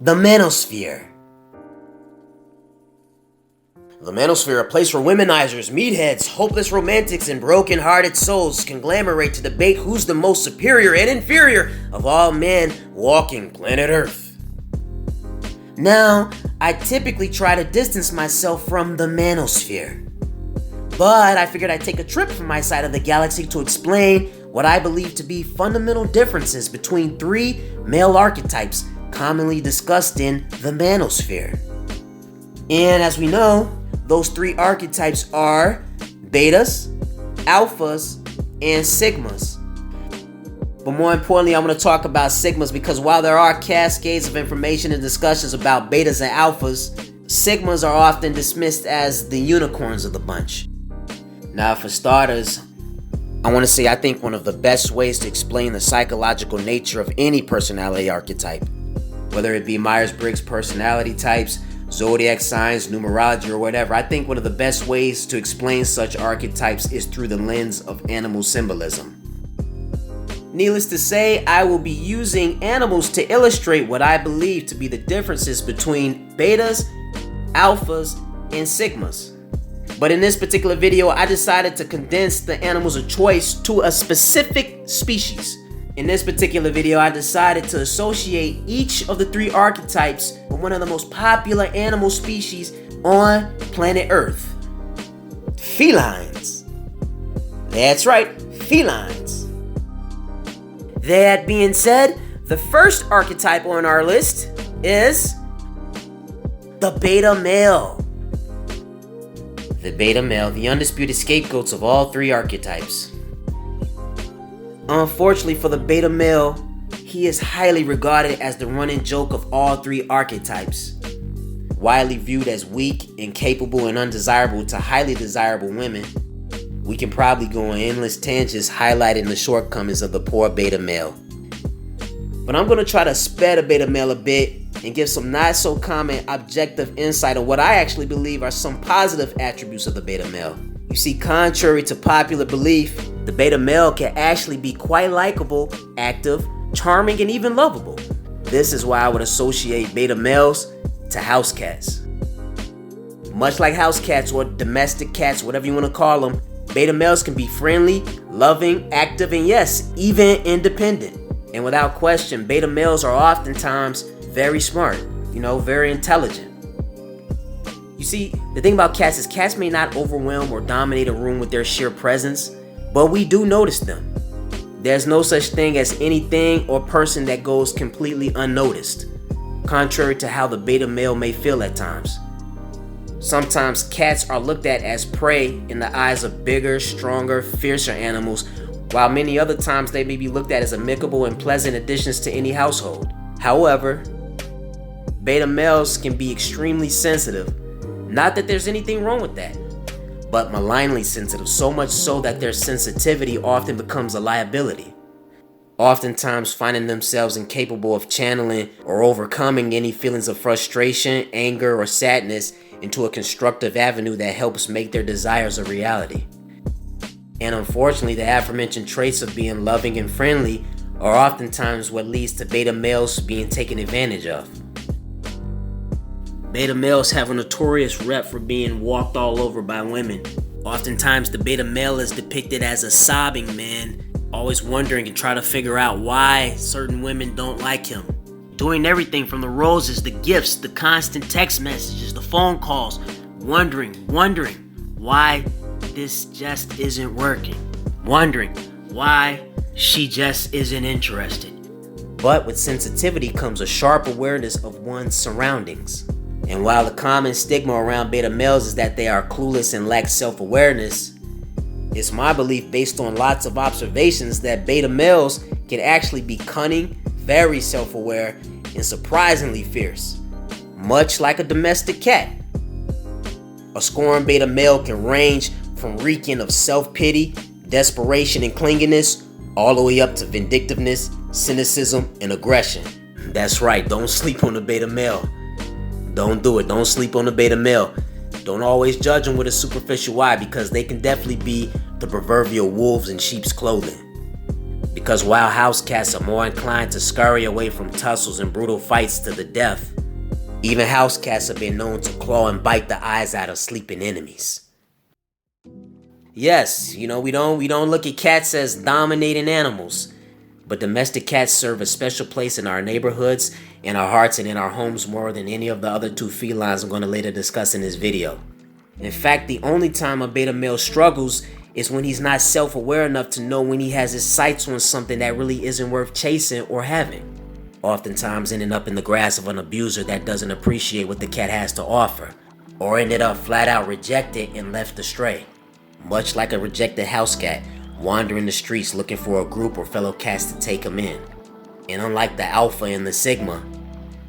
The Manosphere. The Manosphere, a place where womenizers, meatheads, hopeless romantics, and broken-hearted souls conglomerate to debate who's the most superior and inferior of all men walking planet Earth. Now, I typically try to distance myself from the Manosphere, but I figured I'd take a trip from my side of the galaxy to explain what I believe to be fundamental differences between three male archetypes commonly discussed in the Manosphere. And as we know, those three archetypes are betas, alphas, and sigmas. But more importantly, I'm going to talk about sigmas because while there are cascades of information and discussions about betas and alphas, sigmas are often dismissed as the unicorns of the bunch. Now, for starters, I want to say I think one of the best ways to explain the psychological nature of any personality archetype, whether it be Myers-Briggs personality types, zodiac signs, numerology, or whatever, I think one of the best ways to explain such archetypes is through the lens of animal symbolism. Needless to say, I will be using animals to illustrate what I believe to be the differences between betas, alphas, and sigmas. But in this particular video, I decided to condense the animals of choice to a specific species. In this particular video, I decided to associate each of the three archetypes with one of the most popular animal species on planet Earth. Felines. That's right, felines. That being said, the first archetype on our list is the beta male. The beta male, the undisputed scapegoats of all three archetypes. Unfortunately for the beta male, he is highly regarded as the running joke of all three archetypes. Widely viewed as weak, incapable, and undesirable to highly desirable women, we can probably go on endless tangents highlighting the shortcomings of the poor beta male. But I'm going to try to spare the beta male a bit and give some not so common objective insight on what I actually believe are some positive attributes of the beta male. You see, contrary to popular belief, the beta male can actually be quite likable, active, charming, and even lovable. This is why I would associate beta males to house cats. Much like house cats or domestic cats, whatever you want to call them, beta males can be friendly, loving, active, and yes, even independent. And without question, beta males are oftentimes very smart, very intelligent. You see, the thing about cats is cats may not overwhelm or dominate a room with their sheer presence, but we do notice them. There's no such thing as anything or person that goes completely unnoticed, contrary to how the beta male may feel at times. Sometimes cats are looked at as prey in the eyes of bigger, stronger, fiercer animals, while many other times they may be looked at as amicable and pleasant additions to any household. However, beta males can be extremely sensitive. Not that there's anything wrong with that, but malignly sensitive, so much so that their sensitivity often becomes a liability. Oftentimes finding themselves incapable of channeling or overcoming any feelings of frustration, anger, or sadness into a constructive avenue that helps make their desires a reality. And unfortunately, the aforementioned traits of being loving and friendly are oftentimes what leads to beta males being taken advantage of. Beta males have a notorious rep for being walked all over by women. Oftentimes, the beta male is depicted as a sobbing man, always wondering and trying to figure out why certain women don't like him. Doing everything from the roses, the gifts, the constant text messages, the phone calls, wondering why this just isn't working. Wondering why she just isn't interested. But with sensitivity comes a sharp awareness of one's surroundings. And while the common stigma around beta males is that they are clueless and lack self-awareness, it's my belief based on lots of observations that beta males can actually be cunning, very self-aware, and surprisingly fierce, much like a domestic cat. A scorned beta male can range from reeking of self-pity, desperation, and clinginess, all the way up to vindictiveness, cynicism, and aggression. That's right, don't sleep on the beta male. Don't do it. Don't sleep on the beta male. Don't always judge them with a superficial eye because they can definitely be the proverbial wolves in sheep's clothing. Because while house cats are more inclined to scurry away from tussles and brutal fights to the death, Even house cats have been known to claw and bite the eyes out of sleeping enemies. Yes, we don't look at cats as dominating animals, but domestic cats serve a special place in our neighborhoods, in our hearts, and in our homes more than any of the other two felines I'm going to later discuss in this video. In fact, the only time a beta male struggles is when he's not self-aware enough to know when he has his sights on something that really isn't worth chasing or having, oftentimes ending up in the grasp of an abuser that doesn't appreciate what the cat has to offer, or ended up flat out rejected and left astray. Much like a rejected house cat wandering the streets looking for a group or fellow cats to take him in. And unlike the alpha and the sigma,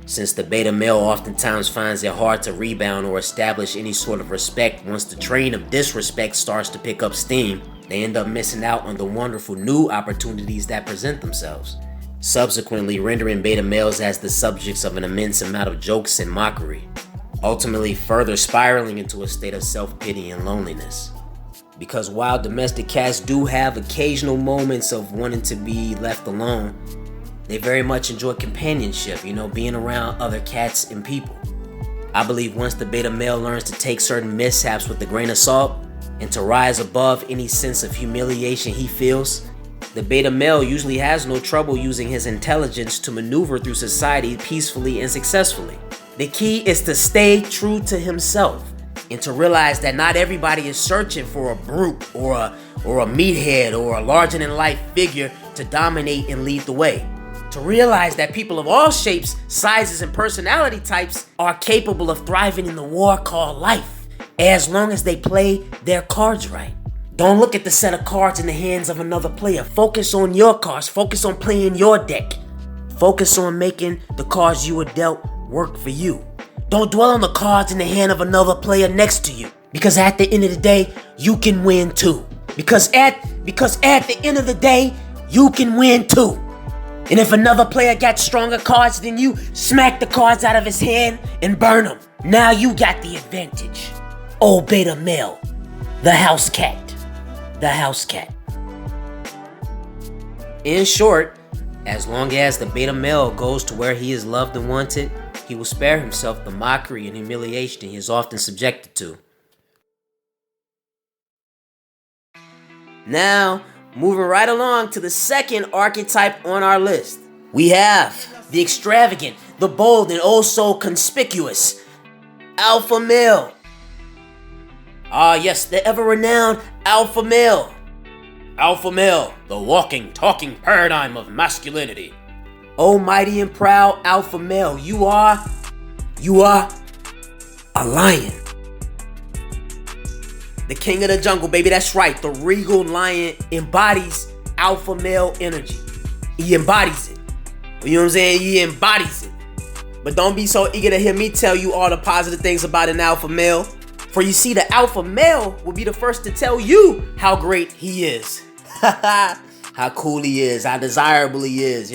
since the beta male oftentimes finds it hard to rebound or establish any sort of respect once the train of disrespect starts to pick up steam, they end up missing out on the wonderful new opportunities that present themselves, subsequently rendering beta males as the subjects of an immense amount of jokes and mockery, ultimately further spiraling into a state of self-pity and loneliness. Because while domestic cats do have occasional moments of wanting to be left alone, they very much enjoy companionship, being around other cats and people. I believe once the beta male learns to take certain mishaps with a grain of salt and to rise above any sense of humiliation he feels, the beta male usually has no trouble using his intelligence to maneuver through society peacefully and successfully. The key is to stay true to himself and to realize that not everybody is searching for a brute or a meathead or a larger-than-life figure to dominate and lead the way. To realize that people of all shapes, sizes, and personality types are capable of thriving in the war called life, as long as they play their cards right. Don't look at the set of cards in the hands of another player. Focus on your cards. Focus on playing your deck. Focus on making the cards you were dealt work for you. Don't dwell on the cards in the hand of another player next to you. Because at the end of the day, you can win too. Because at the end of the day, you can win too. And if another player got stronger cards than you, smack the cards out of his hand and burn them. Now you got the advantage. Oh, beta male, the house cat. The house cat. In short, as long as the beta male goes to where he is loved and wanted, he will spare himself the mockery and humiliation he is often subjected to. Now, moving right along to the second archetype on our list, we have the extravagant, the bold, and oh so conspicuous alpha male. Ah yes, the ever-renowned alpha male. Alpha male, the walking, talking paradigm of masculinity. Oh mighty and proud alpha male, you are a lion. The king of the jungle, baby, that's right. The regal lion embodies alpha male energy. He embodies it. You know what I'm saying? He embodies it. But don't be so eager to hear me tell you all the positive things about an alpha male. For you see, the alpha male will be the first to tell you how great he is. How cool he is, how desirable he is,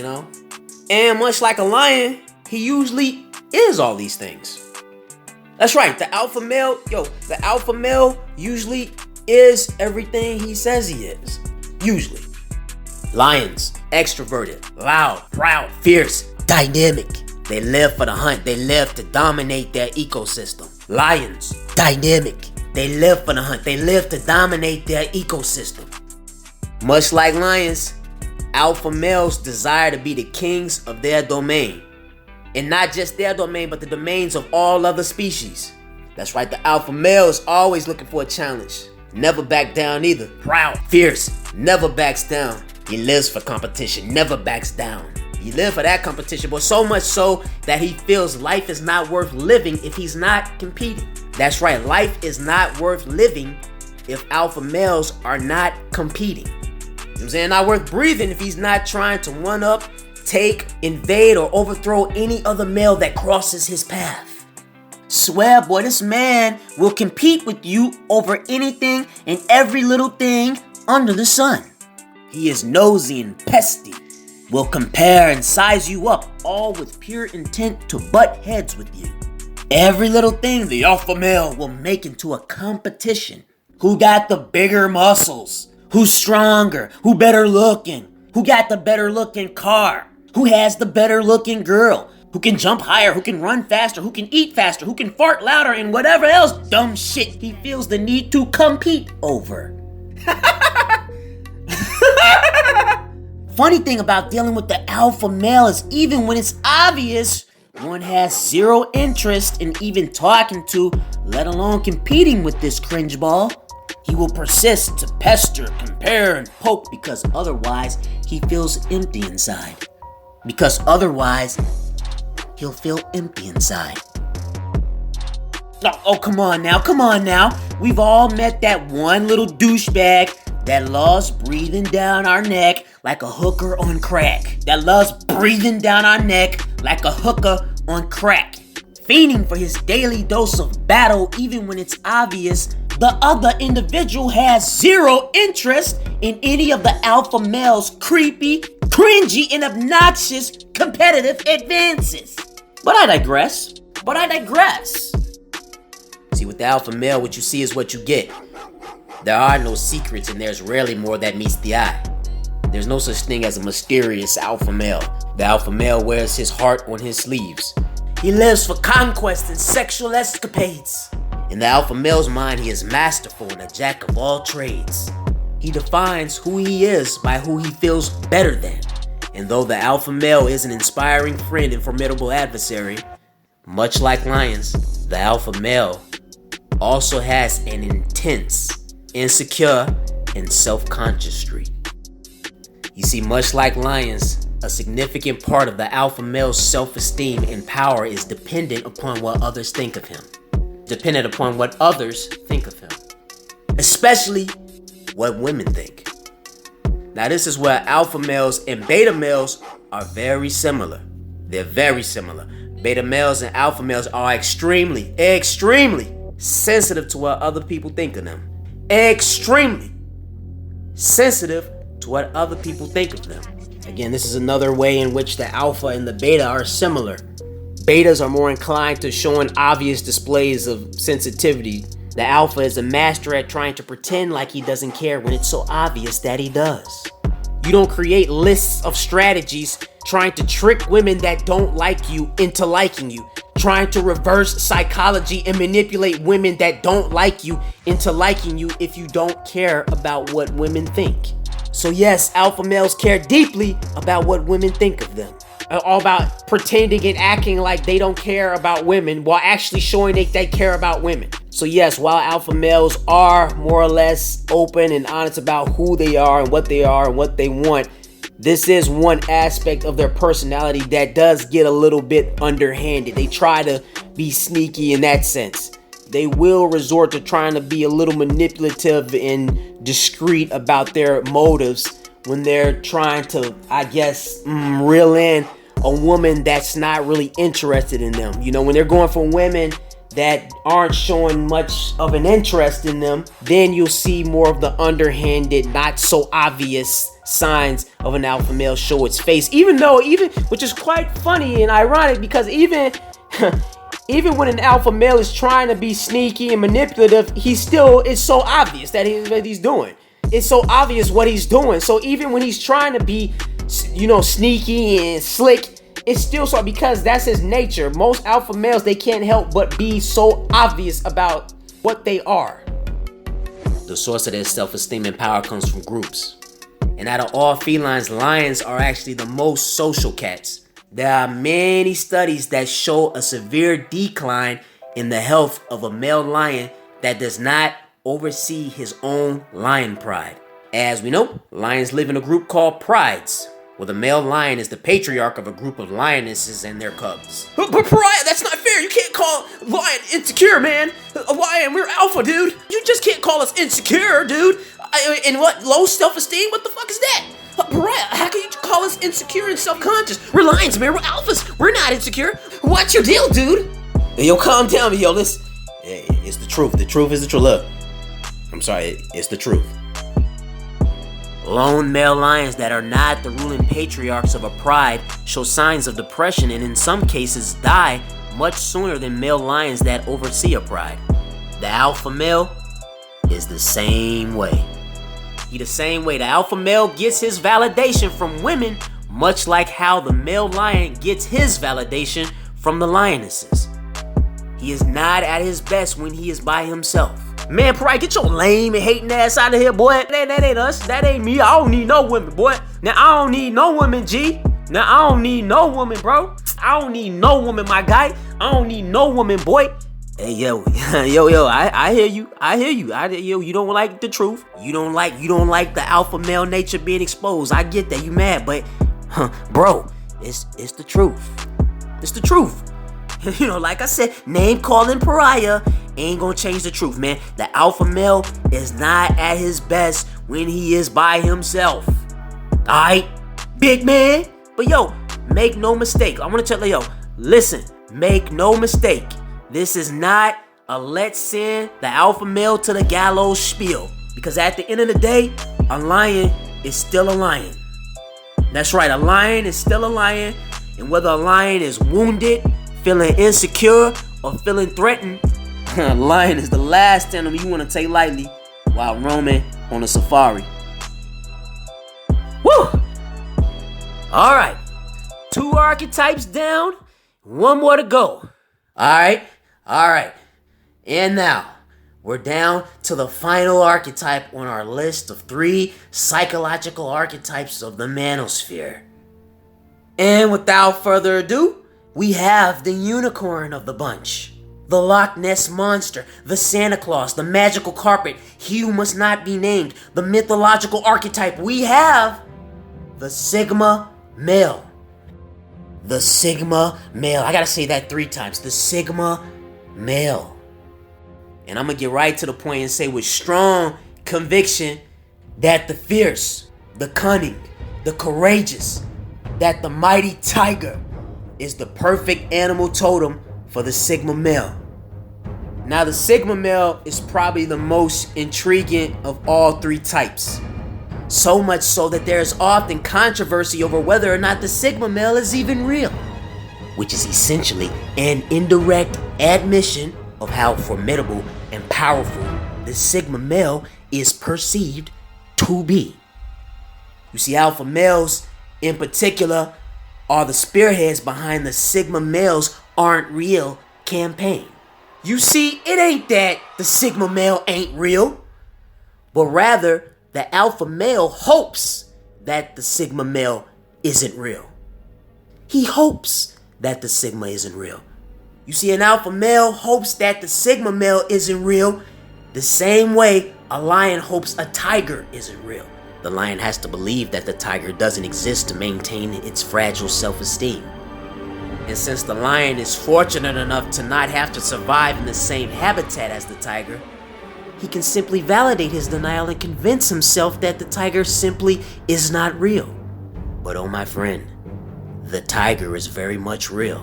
And much like a lion, he usually is all these things. That's right, the alpha male usually is everything he says he is. Usually. Lions, extroverted, loud, proud, fierce, dynamic. They live for the hunt. They live to dominate their ecosystem. Lions, dynamic. They live for the hunt. They live to dominate their ecosystem. Much like lions, alpha males desire to be the kings of their domain. And not just their domain, but the domains of all other species. That's right, the alpha male is always looking for a challenge. Never back down either. Proud, fierce, never backs down. He lives for competition, never backs down. He lives for that competition, but so much so that he feels life is not worth living if he's not competing. That's right, life is not worth living if alpha males are not competing. You know what I'm saying? Not worth breathing if he's not trying to one up, take, invade, or overthrow any other male that crosses his path. Swear, boy, this man will compete with you over anything and every little thing under the sun. He is nosy and pesty, will compare and size you up, all with pure intent to butt heads with you. Every little thing the alpha male will make into a competition. Who got the bigger muscles? Who's stronger? Who better looking? Who got the better looking car? Who has the better looking girl? who can jump higher, who can run faster, who can eat faster, who can fart louder, and whatever else dumb shit he feels the need to compete over. Funny thing about dealing with the alpha male is even when it's obvious one has zero interest in even talking to, let alone competing with this cringe ball, he will persist to pester, compare, and poke because otherwise he feels empty inside. Because otherwise he'll feel empty inside. Oh, come on now. We've all met that one little douchebag that loves breathing down our neck like a hooker on crack. That loves breathing down our neck like a hooker on crack. Fiending for his daily dose of battle even when it's obvious the other individual has zero interest in any of the alpha male's creepy, cringy, and obnoxious competitive advances. But I digress. See, with the alpha male, what you see is what you get. There are no secrets, and there's rarely more that meets the eye. There's no such thing as a mysterious alpha male. The alpha male wears his heart on his sleeves. He lives for conquest and sexual escapades. In the alpha male's mind, he is masterful and a jack of all trades. He defines who he is by who he feels better than. And though the alpha male is an inspiring friend and formidable adversary, much like lions, the alpha male also has an intense, insecure, and self-conscious streak. You see, much like lions, a significant part of the alpha male's self-esteem and power is dependent upon what others think of him. Especially what women think. Now, this is where alpha males and beta males are very similar. They're very similar. Beta males and alpha males are extremely sensitive to what other people think of them. Extremely sensitive to what other people think of them. Again, this is another way in which the alpha and the beta are similar. Betas are more inclined to showing obvious displays of sensitivity. The alpha is a master at trying to pretend like he doesn't care when it's so obvious that he does. You don't create lists of strategies trying to trick women that don't like you into liking you. Trying to reverse psychology and manipulate women that don't like you into liking you if you don't care about what women think. So yes, alpha males care deeply about what women think of them. All about pretending and acting like they don't care about women while actually showing they care about women. So yes, while alpha males are more or less open and honest about who they are and what they want, this is one aspect of their personality that does get a little bit underhanded. They try to be sneaky in that sense. They will resort to trying to be a little manipulative and discreet about their motives when they're trying to, reel in a woman that's not really interested in them. You know, when they're going for women that aren't showing much of an interest in them, then you'll see more of the underhanded, not so obvious signs of an alpha male show its face. Even which is quite funny and ironic, because even when an alpha male is trying to be sneaky and manipulative, he still is so obvious that he's doing. It's so obvious what he's doing. So even when he's trying to be, sneaky and slick, it's still so, because that's his nature. Most alpha males, they can't help but be so obvious about what they are. The source of their self-esteem and power comes from groups. And out of all felines, lions are actually the most social cats. There are many studies that show a severe decline in the health of a male lion that does not oversee his own lion pride. As we know, lions live in a group called prides, where the male lion is the patriarch of a group of lionesses and their cubs. But Pariah, that's not fair. You can't call lion insecure, man. A lion, we're alpha, dude. You just can't call us insecure, dude. And what, low self-esteem? What the fuck is that? Pariah, how can you call us insecure and self-conscious? We're lions, man. We're alphas. We're not insecure. What's your deal, dude? Hey, yo, calm down, yo. It's the truth. The truth is the truth. Look, I'm sorry. It's the truth. Lone male lions that are not the ruling patriarchs of a pride show signs of depression and in some cases die much sooner than male lions that oversee a pride. The alpha male is the same way. The alpha male gets his validation from women much like how the male lion gets his validation from the lionesses. He is not at his best when he is by himself. Man, Pariah, get your lame and hating ass out of here, boy. That ain't us. That ain't me. I don't need no women, boy. Now, I don't need no women, G. Now, I don't need no woman, bro. I don't need no woman, my guy. I don't need no woman, boy. Hey, yo, I hear you. I hear you. You don't like the truth. You don't like the alpha male nature being exposed. I get that. You mad, but, bro, it's the truth. It's the truth. You know, like I said, name calling Pariah ain't gonna change the truth, man. The alpha male is not at his best when he is by himself. Alright, big man. But yo, make no mistake. I wanna tell you, listen, make no mistake. This is not a let's send the alpha male to the gallows spiel. Because at the end of the day, a lion is still a lion. That's right, a lion is still a lion. And whether a lion is wounded, feeling insecure, or feeling threatened, a lion is the last animal you want to take lightly while roaming on a safari. Woo! Alright, 2 archetypes down, 1 more to go. Alright. And now, we're down to the final archetype on our list of 3 psychological archetypes of the Manosphere. And without further ado, we have the unicorn of the bunch. The Loch Ness Monster, the Santa Claus, the magical carpet, he who must not be named, the mythological archetype. We have the Sigma male. The Sigma male. I gotta say that 3 times. The Sigma male. And I'm gonna get right to the point and say with strong conviction that the fierce, the cunning, the courageous, that the mighty tiger is the perfect animal totem for the Sigma male. Now, the Sigma male is probably the most intriguing of all 3 types. So much so that there is often controversy over whether or not the Sigma male is even real, which is essentially an indirect admission of how formidable and powerful the Sigma male is perceived to be. You see, alpha males in particular are the spearheads behind the Sigma males aren't real campaign. You see, it ain't that the Sigma male ain't real, but rather the alpha male hopes that the Sigma male isn't real. He hopes that the Sigma isn't real. You see, an alpha male hopes that the Sigma male isn't real the same way a lion hopes a tiger isn't real. The lion has to believe that the tiger doesn't exist to maintain its fragile self-esteem. And since the lion is fortunate enough to not have to survive in the same habitat as the tiger, he can simply validate his denial and convince himself that the tiger simply is not real. But oh my friend, the tiger is very much real.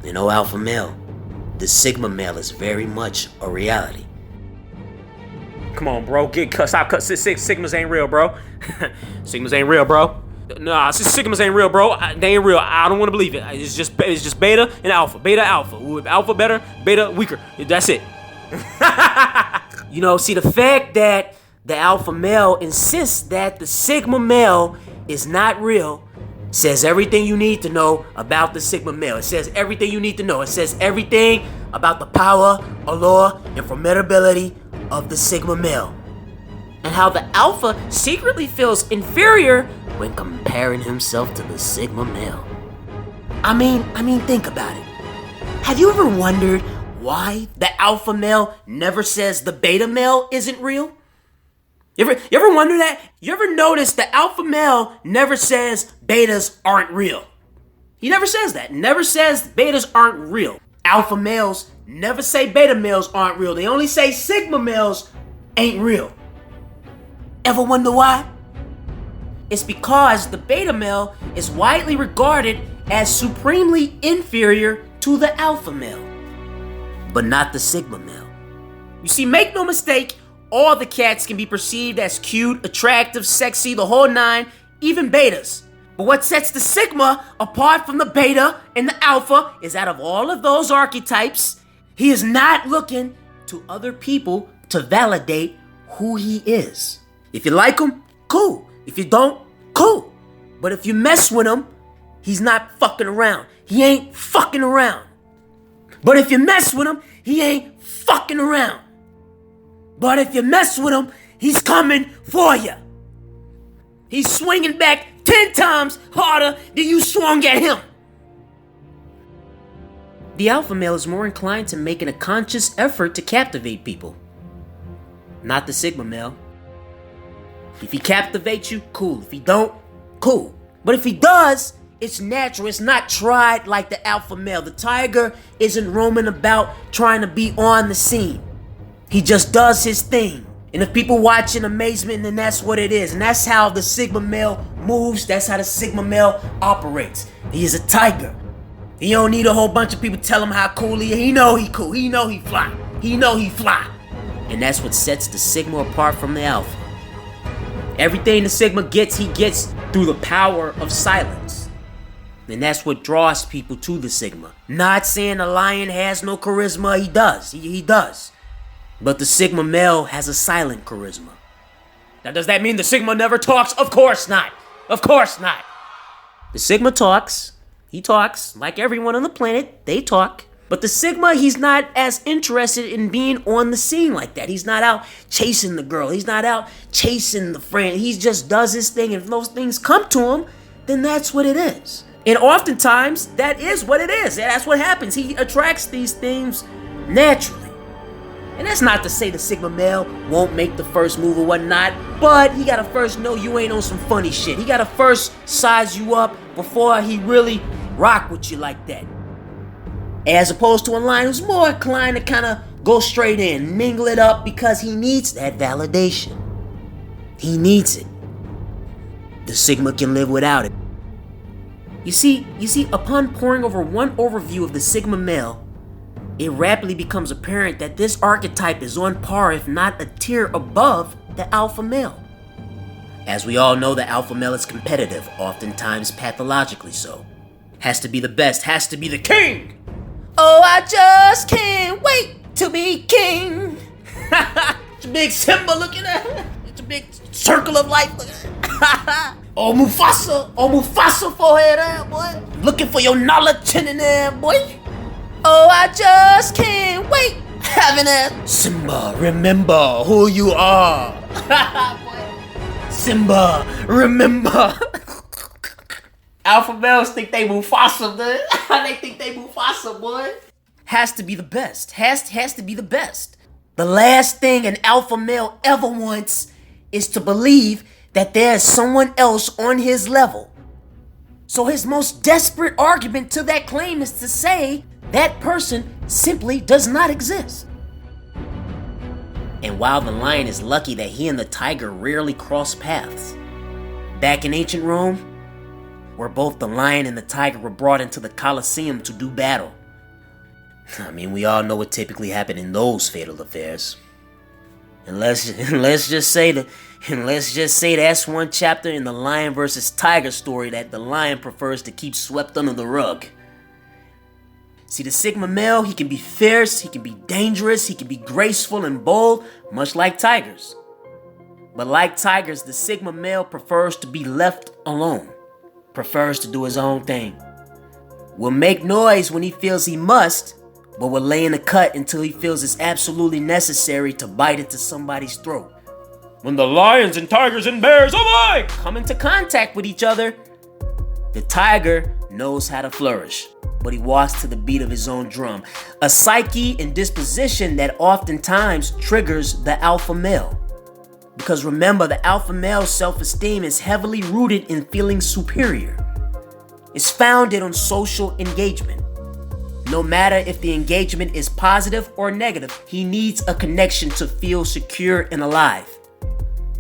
And oh alpha male, the Sigma male is very much a reality. Come on, bro, stop cut. Sigmas ain't real, bro. Sigmas ain't real, bro. Nah, Sigmas ain't real, bro. They ain't real. I don't want to believe it. It's just beta and alpha. Beta, alpha. Ooh, alpha better, beta weaker. That's it. You know, see, the fact that the alpha male insists that the Sigma male is not real says everything you need to know about the Sigma male. It says everything you need to know. It says everything about the power, allure, and formidability of the Sigma male. And how the alpha secretly feels inferior when comparing himself to the Sigma male. I mean, think about it. Have you ever wondered why the alpha male never says the beta male isn't real? You ever wonder that? You ever notice the alpha male never says betas aren't real? He never says that. Never says betas aren't real. Alpha males never say beta males aren't real. They only say Sigma males ain't real. Ever wonder why? It's because the beta male is widely regarded as supremely inferior to the alpha male, but not the Sigma male. You see, make no mistake, all the cats can be perceived as cute, attractive, sexy, the whole 9, even betas. But what sets the Sigma apart from the beta and the alpha is out of all of those archetypes, he is not looking to other people to validate who he is. If you like him, cool. If you don't, cool. But if you mess with him, he's not fucking around. He ain't fucking around. But if you mess with him, he ain't fucking around. But if you mess with him, he's coming for you. He's swinging back 10 times harder than you swung at him. The alpha male is more inclined to making a conscious effort to captivate people. Not the sigma male. If he captivates you, cool. If he don't, cool. But if he does, it's natural. It's not tried like the alpha male. The tiger isn't roaming about trying to be on the scene. He just does his thing. And if people watch in amazement, then that's what it is. And that's how the sigma male moves. That's how the sigma male operates. He is a tiger. He don't need a whole bunch of people tell him how cool he is. He know he cool. He know he fly. He know he fly. And that's what sets the sigma apart from the alpha. Everything the sigma gets, he gets through the power of silence. And that's what draws people to the sigma. Not saying the lion has no charisma. He does. He does. But the sigma male has a silent charisma. Now, does that mean the sigma never talks? Of course not. Of course not. The sigma talks. He talks. Like everyone on the planet, they talk. But the sigma, he's not as interested in being on the scene like that. He's not out chasing the girl. He's not out chasing the friend. He just does his thing. And if those things come to him, then that's what it is. And oftentimes, that is what it is. That's what happens. He attracts these things naturally. And that's not to say the sigma male won't make the first move or whatnot, but he gotta first know you ain't on some funny shit. He gotta first size you up before he really rock with you like that. As opposed to a lion who's more inclined to kind of go straight in, mingle it up because he needs that validation. He needs it. The sigma can live without it. You see, upon poring over one overview of the sigma male, it rapidly becomes apparent that this archetype is on par, if not a tier above, the alpha male. As we all know, the alpha male is competitive, oftentimes pathologically so. Has to be the best, has to be the king! Oh, I just can't wait to be king! It's a big symbol, look at that! It's a big circle of life, look at that! Oh, Mufasa forehead there, boy! Looking for your knowledge in there, boy! Oh, I just can't wait having a Simba, remember who you are. Simba, remember. Alpha males think they Mufasa, man. They think they Mufasa, boy. Has to be the best. Has to be the best. The last thing an alpha male ever wants is to believe that there's someone else on his level. So his most desperate argument to that claim is to say that person simply does not exist. And while the lion is lucky that he and the tiger rarely cross paths, back in ancient Rome, where both the lion and the tiger were brought into the Colosseum to do battle. I mean, we all know what typically happened in those fatal affairs. And let's just say that's one chapter in the lion versus tiger story that the lion prefers to keep swept under the rug. See, the sigma male, he can be fierce, he can be dangerous, he can be graceful and bold, much like tigers. But like tigers, the sigma male prefers to be left alone, prefers to do his own thing. Will make noise when he feels he must, but will lay in the cut until he feels it's absolutely necessary to bite into somebody's throat. When the lions and tigers and bears alike come into contact with each other, the tiger knows how to flourish, but he walks to the beat of his own drum. A psyche and disposition that oftentimes triggers the alpha male. Because remember, the alpha male's self-esteem is heavily rooted in feeling superior. It's founded on social engagement. No matter if the engagement is positive or negative, he needs a connection to feel secure and alive.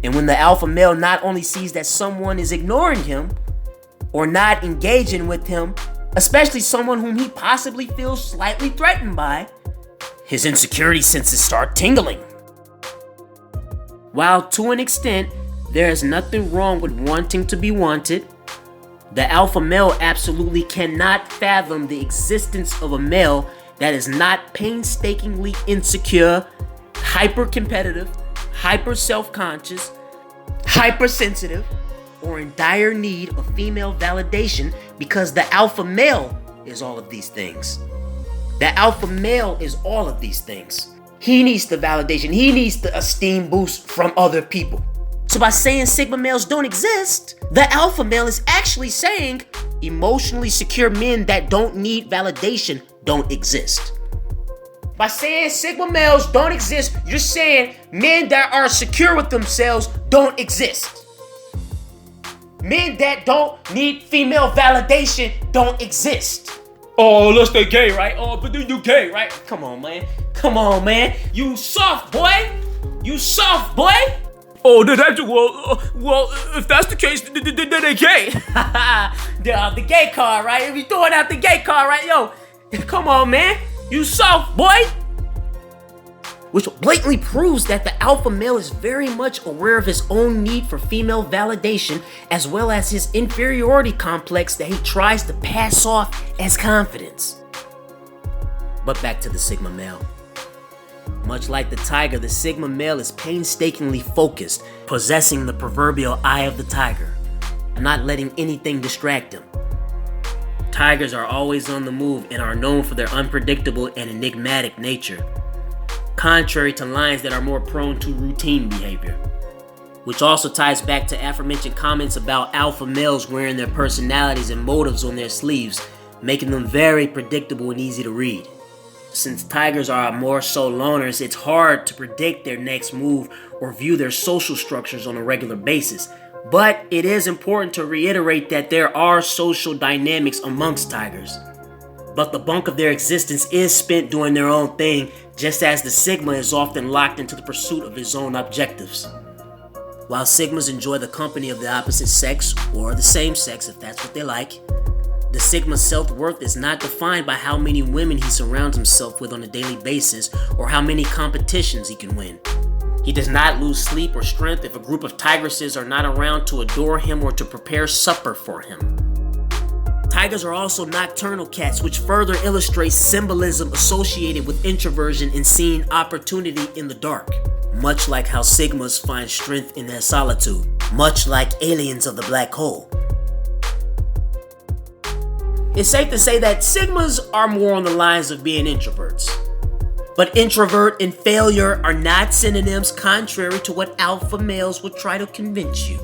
And when the alpha male not only sees that someone is ignoring him or not engaging with him, especially someone whom he possibly feels slightly threatened by, his insecurity senses start tingling. While to an extent, there is nothing wrong with wanting to be wanted, the alpha male absolutely cannot fathom the existence of a male that is not painstakingly insecure, hyper-competitive, hyper-self-conscious, hypersensitive, or in dire need of female validation because the alpha male is all of these things. The alpha male is all of these things. He needs the validation. He needs the esteem boost from other people. So by saying sigma males don't exist, the alpha male is actually saying emotionally secure men that don't need validation don't exist. By saying sigma males don't exist, you're saying men that are secure with themselves don't exist. Men that don't need female validation don't exist. Oh, unless they gay, right? Oh, but then you gay, right? Come on, man. Come on, man. You soft, boy. You soft, boy. Oh, well, if that's the case, then they gay. The gay card, right? If you throwing out the gay card, right? Yo, come on, man. You soft, boy. Which blatantly proves that the alpha male is very much aware of his own need for female validation, as well as his inferiority complex that he tries to pass off as confidence. But back to the sigma male. Much like the tiger, the sigma male is painstakingly focused, possessing the proverbial eye of the tiger, not letting anything distract him. Tigers are always on the move and are known for their unpredictable and enigmatic nature, contrary to lions that are more prone to routine behavior. Which also ties back to aforementioned comments about alpha males wearing their personalities and motives on their sleeves, making them very predictable and easy to read. Since tigers are more so loners, it's hard to predict their next move or view their social structures on a regular basis. But it is important to reiterate that there are social dynamics amongst tigers. But the bulk of their existence is spent doing their own thing, just as the sigma is often locked into the pursuit of his own objectives. While sigmas enjoy the company of the opposite sex, or the same sex if that's what they like, the sigma's self-worth is not defined by how many women he surrounds himself with on a daily basis or how many competitions he can win. He does not lose sleep or strength if a group of tigresses are not around to adore him or to prepare supper for him. Tigers are also nocturnal cats, which further illustrates symbolism associated with introversion and seeing opportunity in the dark. Much like how sigmas find strength in their solitude, much like aliens of the black hole. It's safe to say that sigmas are more on the lines of being introverts. But introvert and failure are not synonyms, contrary to what alpha males would try to convince you.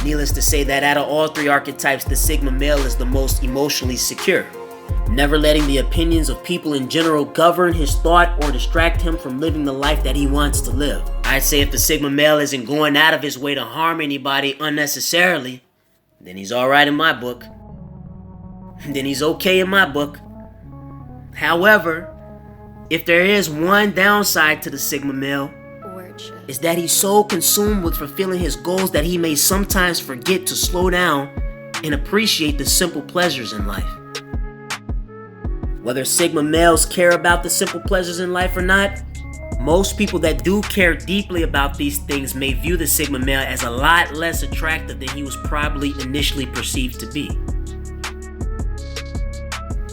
Needless to say that out of all three archetypes, the sigma male is the most emotionally secure, never letting the opinions of people in general govern his thought or distract him from living the life that he wants to live. I'd say if the sigma male isn't going out of his way to harm anybody unnecessarily, then he's alright in my book. Then he's okay in my book. However, if there is one downside to the sigma male, is that he's so consumed with fulfilling his goals that he may sometimes forget to slow down and appreciate the simple pleasures in life. Whether sigma males care about the simple pleasures in life or not, most people that do care deeply about these things may view the sigma male as a lot less attractive than he was probably initially perceived to be.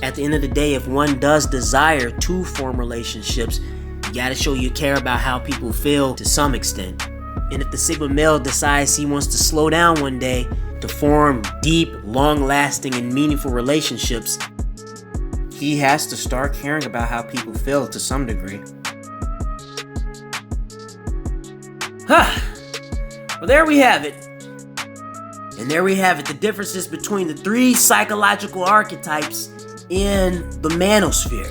At the end of the day, if one does desire to form relationships, you gotta show you care about how people feel to some extent. And if the sigma male decides he wants to slow down one day to form deep, long-lasting, and meaningful relationships, he has to start caring about how people feel to some degree. Well, there we have it. And there we have it, the differences between the three psychological archetypes in the Manosphere.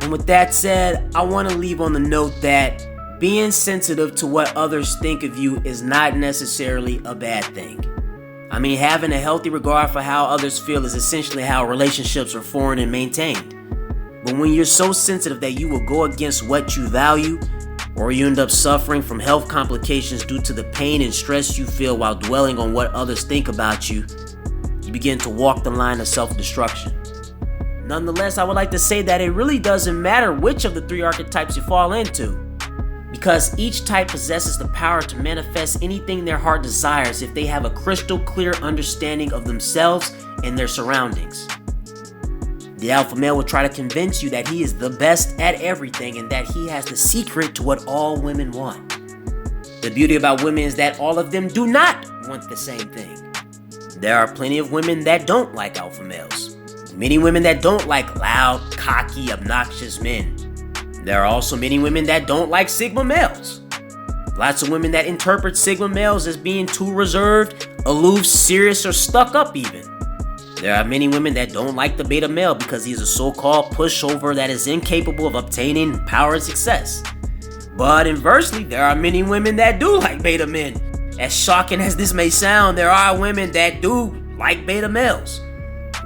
And with that said, I want to leave on the note that being sensitive to what others think of you is not necessarily a bad thing. I mean, having a healthy regard for how others feel is essentially how relationships are formed and maintained. But when you're so sensitive that you will go against what you value, or you end up suffering from health complications due to the pain and stress you feel while dwelling on what others think about you, you begin to walk the line of self-destruction. Nonetheless, I would like to say that it really doesn't matter which of the three archetypes you fall into, because each type possesses the power to manifest anything their heart desires if they have a crystal clear understanding of themselves and their surroundings. The alpha male will try to convince you that he is the best at everything and that he has the secret to what all women want. The beauty about women is that all of them do not want the same thing. There are plenty of women that don't like alpha males. Many women that don't like loud, cocky, obnoxious men. There are also many women that don't like sigma males. Lots of women that interpret sigma males as being too reserved, aloof, serious, or stuck up even. There are many women that don't like the beta male because he's a so-called pushover that is incapable of obtaining power and success. But inversely, there are many women that do like beta men. As shocking as this may sound, there are women that do like beta males.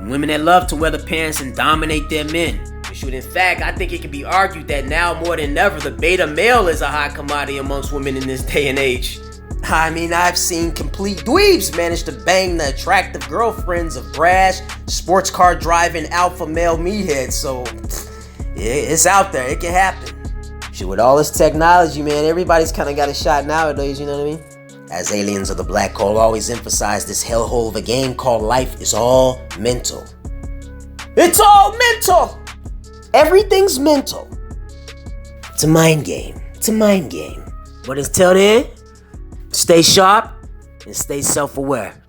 Women that love to wear the pants and dominate their men. In fact, I think it can be argued that now more than ever, the beta male is a hot commodity amongst women in this day and age. I mean, I've seen complete dweebs manage to bang the attractive girlfriends of brash, sports car driving alpha male meatheads, so it's out there, it can happen. Shit, with all this technology, man, everybody's kind of got a shot nowadays, you know what I mean? As aliens of the black hole always emphasize, this hellhole of a game called life is all mental. It's all mental! Everything's mental. It's a mind game. It's a mind game. But until then, stay sharp and stay self-aware.